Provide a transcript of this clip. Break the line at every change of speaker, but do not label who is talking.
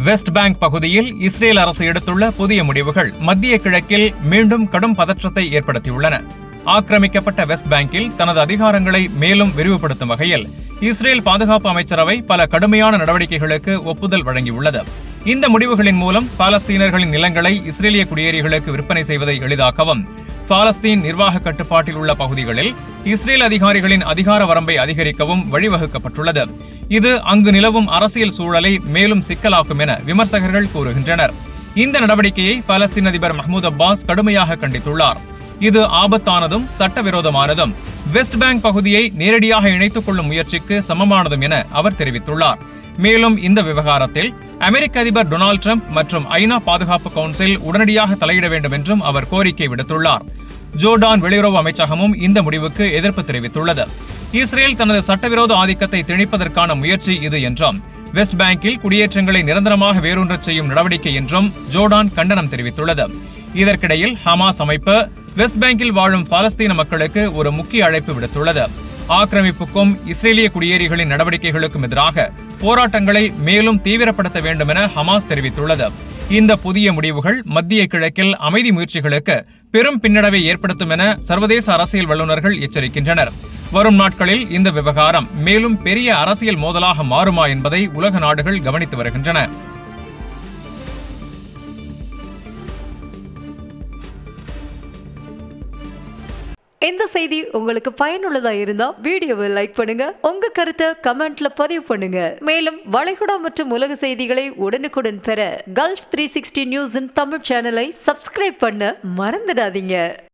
West bank பகுதியில் Israel அரசு எடுத்துள்ள புதிய முடிவுகள் மத்திய கிழக்கில் மீண்டும் கடும் பதற்றத்தை ஏற்படுத்தியுள்ளன. ஆக்கிரமிக்கப்பட்ட வெஸ்ட் பேங்கில் தனது அதிகாரங்களை மேலும் விரிவுபடுத்தும் வகையில் இஸ்ரேல் பாதுகாப்பு அமைச்சரவை பல கடுமையான நடவடிக்கைகளுக்கு ஒப்புதல் வழங்கியுள்ளது. இந்த முடிவுகளின் மூலம் பாலஸ்தீனர்களின் நிலங்களை இஸ்ரேலிய குடியேறிகளுக்கு விற்பனை செய்வதை எளிதாக்கவும், பாலஸ்தீன் நிர்வாக கட்டுப்பாட்டில் உள்ள பகுதிகளில் இஸ்ரேல் அதிகாரிகளின் அதிகார வரம்பை அதிகரிக்கவும் வழிவகுக்கப்பட்டுள்ளது. இது அங்கு நிலவும் அரசியல் சூழலை மேலும் சிக்கலாக்கும் என விமர்சகர்கள் கூறுகின்றனர். இந்த நடவடிக்கையை பாலஸ்தீன் அதிபர் மஹ்மூத் அப்பாஸ் கடுமையாக கண்டித்துள்ளார். இது ஆபத்தானதும் சட்டவிரோதமானதும், வெஸ்ட் பேங்க் பகுதியை நேரடியாக இணைத்துக் கொள்ளும் முயற்சிக்கு சமமானதும் என அவர் தெரிவித்துள்ளார். மேலும் இந்த விவகாரத்தில் அமெரிக்க அதிபர் டொனால்டு டிரம்ப் மற்றும் ஐநா பாதுகாப்பு கவுன்சில் உடனடியாக தலையிட வேண்டும் என்றும் அவர் கோரிக்கை விடுத்துள்ளார். ஜோர்டான் வெளியுறவு அமைச்சகமும் இந்த முடிவுக்கு எதிர்ப்பு தெரிவித்துள்ளது. இஸ்ரேல் தனது சட்டவிரோத ஆதிக்கத்தை திணிப்பதற்கான முயற்சி இது என்றும், வெஸ்ட் பேங்கில் குடியேற்றங்களை நிரந்தரமாக வேரூன்றச் செய்யும் நடவடிக்கை என்றும் ஜோர்டான் கண்டனம் தெரிவித்துள்ளது. இதற்கிடையில் ஹமாஸ் அமைப்பு வெஸ்ட் பேங்கில் வாழும் பாலஸ்தீன மக்களுக்கு ஒரு முக்கிய அழைப்பு விடுத்துள்ளது. ஆக்கிரமிப்புக்கும் இஸ்ரேலிய குடியேறிகளின் நடவடிக்கைகளுக்கும் எதிராக போராட்டங்களை மேலும் தீவிரப்படுத்த வேண்டும் என ஹமாஸ் தெரிவித்துள்ளது. இந்த புதிய முடிவுகள் மத்திய கிழக்கில் அமைதி முயற்சிகளுக்கு பெரும் பின்னடைவை ஏற்படுத்தும் என சர்வதேச அரசியல் வல்லுநர்கள் எச்சரிக்கின்றனர். வரும் நாட்களில் இந்த விவகாரம் மேலும் பெரிய அரசியல் மோதலாக மாறுமா என்பதை உலக நாடுகள் கவனித்து வருகின்றன.
இந்த செய்தி உங்களுக்கு பயனுள்ளதா இருந்தா வீடியோவை லைக் பண்ணுங்க, உங்க கருத்தை கமெண்ட்ல பதிவு பண்ணுங்க. மேலும் வளைகுடா மற்றும் உலக செய்திகளை உடனுக்குடன் பெற கல்ஃப் 360 நியூஸின் தமிழ் சேனலை சப்ஸ்கிரைப் பண்ண மறந்துடாதீங்க.